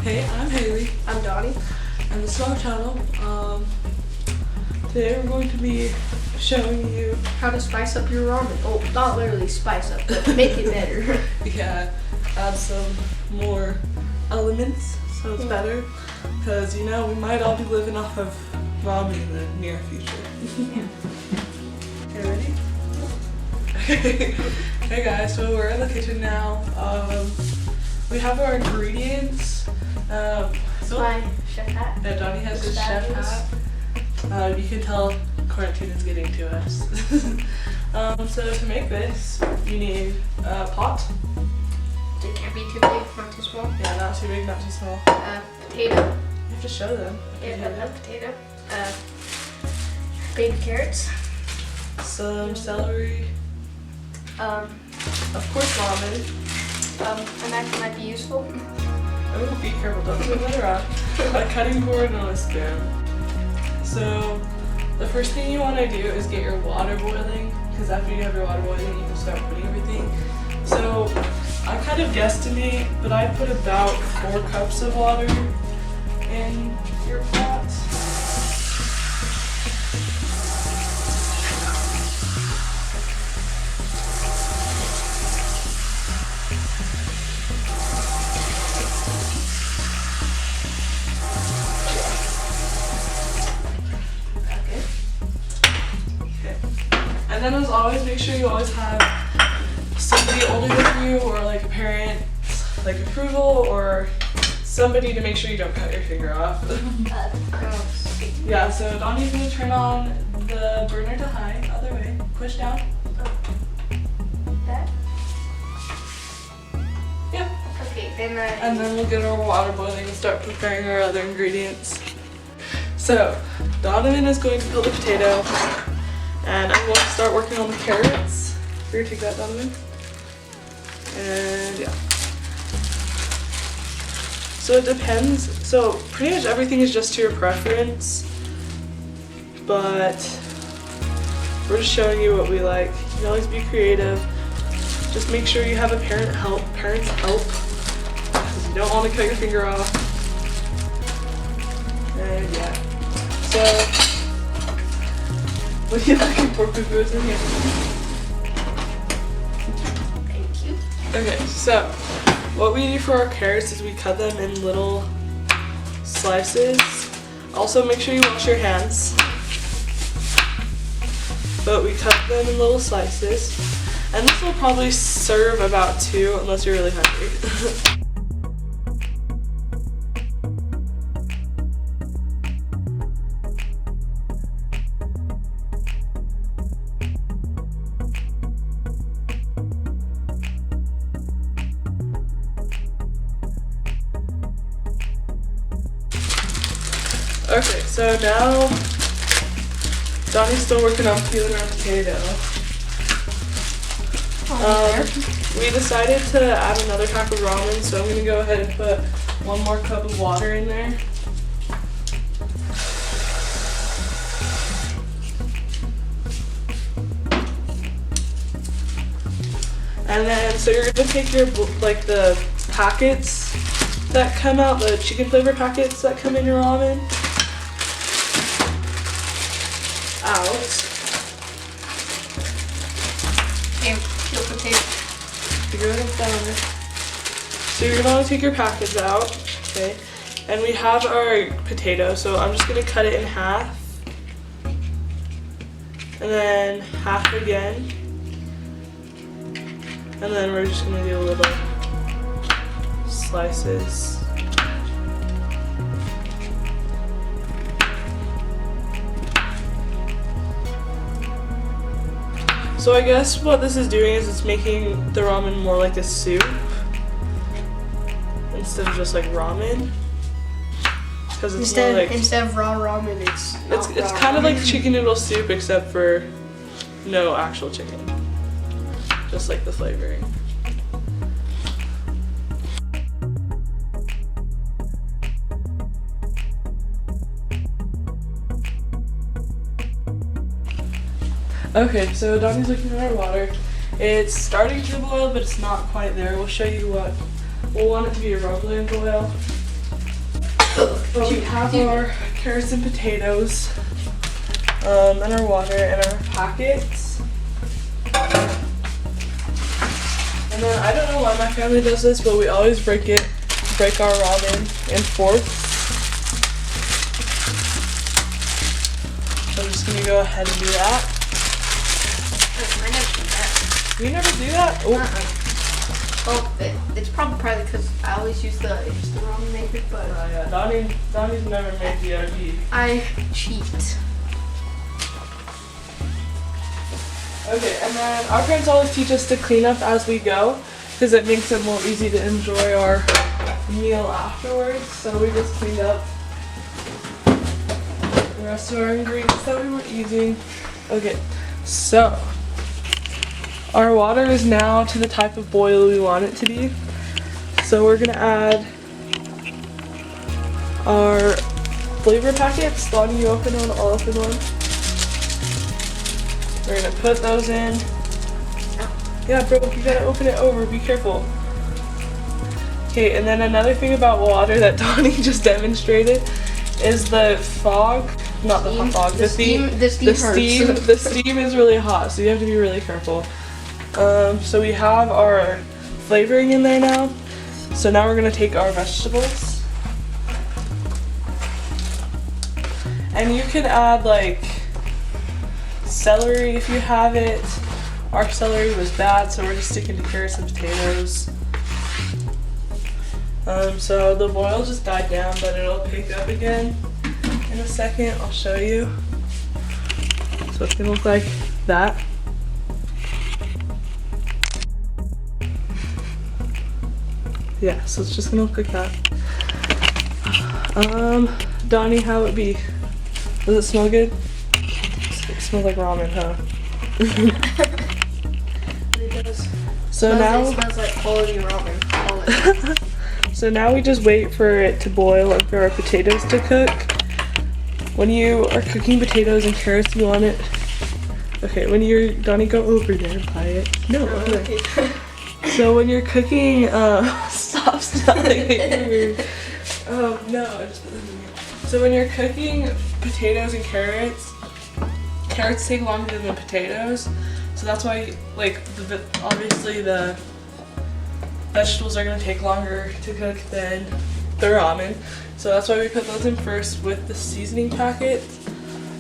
Hey, I'm Haley. I'm Donnie. And this is our channel. Today we're going to be showing you How to spice up your ramen. Oh, not literally spice up, but make it better. yeah, add some more elements so it's better. Because, you know, we might all be living off of ramen in the near future. Okay, ready? Hey guys, so we're in the kitchen now. We have our ingredients. My chef hat. Yeah, Donnie has his chef hat. You can tell quarantine is getting to us. So to make this, you need a pot. It can't be too big, not too small. Yeah, not too big, not too small. Potato. You have to show them. Yeah, a potato. Baby carrots. Some celery. Of course, ramen. A knife might be useful. Oh, be careful, don't move that around. A cutting board and a spoon. So, the first thing you want to do is get your water boiling, because after you have your water boiling, you can start putting everything. So, I kind of guesstimate, but I put about 4 cups of water in your pot. And then as always, make sure you always have somebody older than you or like a parent, like approval, or somebody to make sure you don't cut your finger off. Yeah, so Donnie's gonna turn on the burner to high, other way, push down. That? Yep. Okay, then And then we'll get our water boiling and start preparing our other ingredients. So, Donovan is going to peel the potato. And I'm going to start working on the carrots. Here, take that, Donovan. And yeah. So it depends. So pretty much everything is just to your preference. But we're just showing you what we like. You can always be creative. Just make sure you have a parent's help. Because you don't want to cut your finger off. And yeah. So what do you like for poo-poos in here? thank you. Okay, so what we do for our carrots is we cut them in little slices. Also make sure you wash your hands. But we cut them in little slices. And this will probably serve about 2 unless you're really hungry. Okay, so now Donnie's still working on peeling our potato. We decided to add another pack of ramen, so I'm going to go ahead and put 1 more cup of water in there. And then, so you're going to take your, like the packets that come out, the chicken flavor packets that come in your ramen, out. Okay, peel potato. You're gonna down. So you're gonna want to take your packets out, okay? And we have our potato, so I'm just gonna cut it in half, and then half again, and then we're just gonna do little slices. So I guess what this is doing is it's making the ramen more like a soup instead of just like ramen. Because it's more like instead of raw ramen, it's kind of like chicken noodle soup except for no actual chicken, just like the flavoring. Okay, so Donnie's looking at our water. It's starting to boil, but it's not quite there. We'll show you what we'll want it to be a rumbling boil. We have our carrots and potatoes, and our water and our packets. And then I don't know why my family does this, but we always break our ramen in fourths. So I'm just gonna go ahead and do that. I never do that. You never do that? Oh. Well, it's probably because I always use the ramen maker, but Yeah, Donnie's never made VIP. I cheat. Okay, and then our parents always teach us to clean up as we go because it makes it more easy to enjoy our meal afterwards. So we just cleaned up the rest of our ingredients that we were using. Okay, so our water is now to the type of boil we want it to be. So we're gonna add our flavor packets. Donnie, you open one, I'll open one. We're gonna put those in. Yeah, bro, you gotta open it over, be careful. Okay, and then another thing about water that Donnie just demonstrated is the fog, not the hot fog, the steam is really hot, so you have to be really careful. So we have our flavoring in there now. So now we're gonna take our vegetables. And you can add like celery if you have it. Our celery was bad, so we're just sticking to carrots and potatoes. So the boil just died down, but it'll pick up again in a second. I'll show you. So it's gonna look like that. Yeah, so it's just gonna look like that. Donnie, how it be? Does it smell good? It smells like ramen, huh? It does. So now It smells like quality ramen. so now we just wait for it to boil and for our potatoes to cook. When you are cooking potatoes and carrots, you want it. Okay, when you're Donnie, go over there and buy it. No, over there. Okay. So when you're cooking, stop smelling it. Oh no, I just put them in here. So when you're cooking potatoes and carrots take longer than the potatoes. So that's why, like, obviously the vegetables are gonna take longer to cook than the ramen. So that's why we put those in first with the seasoning packet.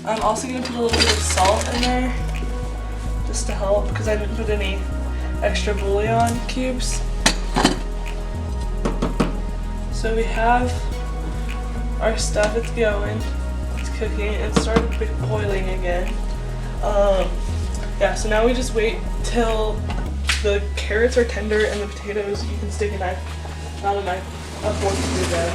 I'm also gonna put a little bit of salt in there just to help because I didn't put any extra bouillon cubes. So we have our stuff, it's going, it's cooking, it started boiling again. Yeah, so now we just wait till the carrots are tender and the potatoes, you can stick a knife, not a knife, a fork through there.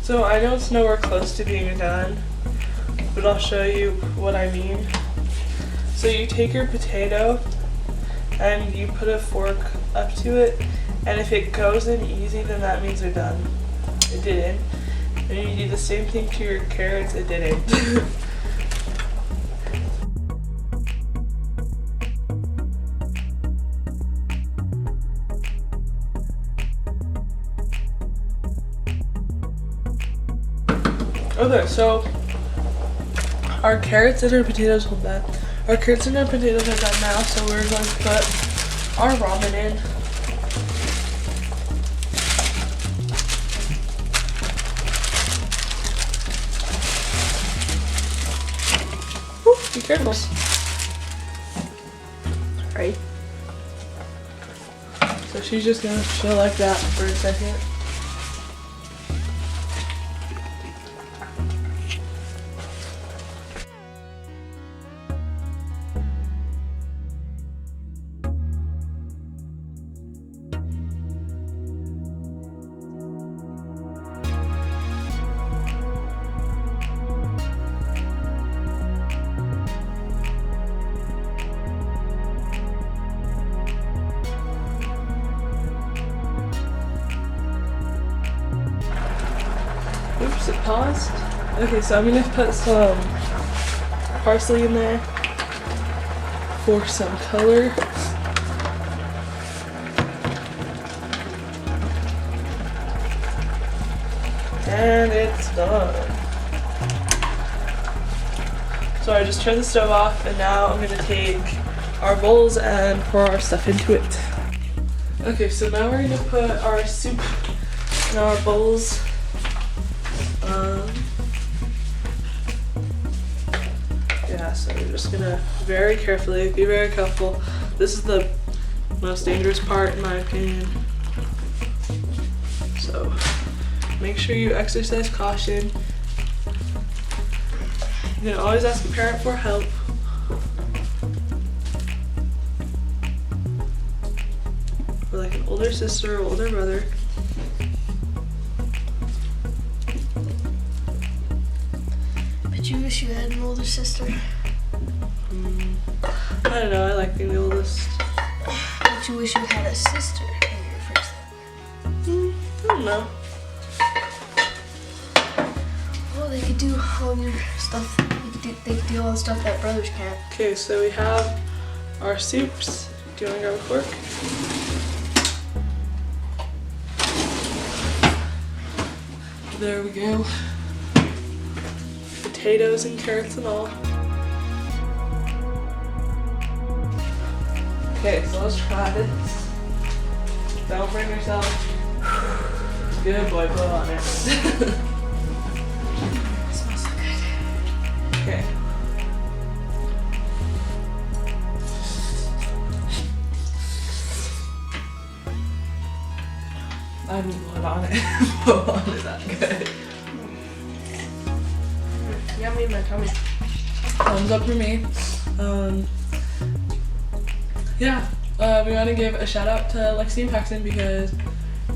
So I know it's nowhere close to being done, but I'll show you what I mean. So you take your potato and you put a fork up to it, and if it goes in easy, then that means they're done. It didn't. And you do the same thing to your carrots, it didn't. Okay, so our carrots and our potatoes, hold that. Our carrots and our potatoes are done now, so we're going to put our ramen in. Woo, be careful. Right. So she's just gonna chill like that for a second. Oops, it paused. Okay, so I'm gonna put some parsley in there. for some color. And it's done. So I just turned the stove off, and now I'm gonna take our bowls and pour our stuff into it. Okay, so now we're gonna put our soup in our bowls. Yeah, so we're just gonna very carefully, be very careful. This is the most dangerous part in my opinion. So make sure you exercise caution. You can always ask a parent for help. Or like an older sister or older brother. But you wish you had an older sister. I don't know, I like being the oldest. But you wish you had a sister when you were first there. I don't know. Well, they could do all your stuff. They could do all the stuff that brothers can't. Okay, so we have our soups. Do you want to grab a fork? There we go. Potatoes and carrots and all. Okay, so let's try this. Don't burn yourself. Good boy, blow on it. It smells so good. Okay. I didn't blow it on it. Blow on it that good. Yummy in my tummy. Thumbs up for me. Yeah, we want to give a shout out to Lexi and Paxton because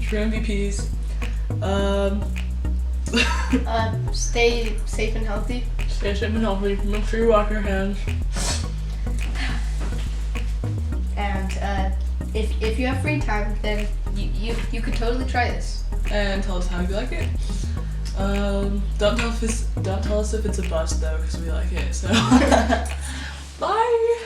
true MVPs. Stay safe and healthy. Stay safe and healthy. Make sure you wash your hands. And if you have free time, then you could totally try this. And tell us how you like it. Don't tell us if it's a bust though, because we like it. So bye.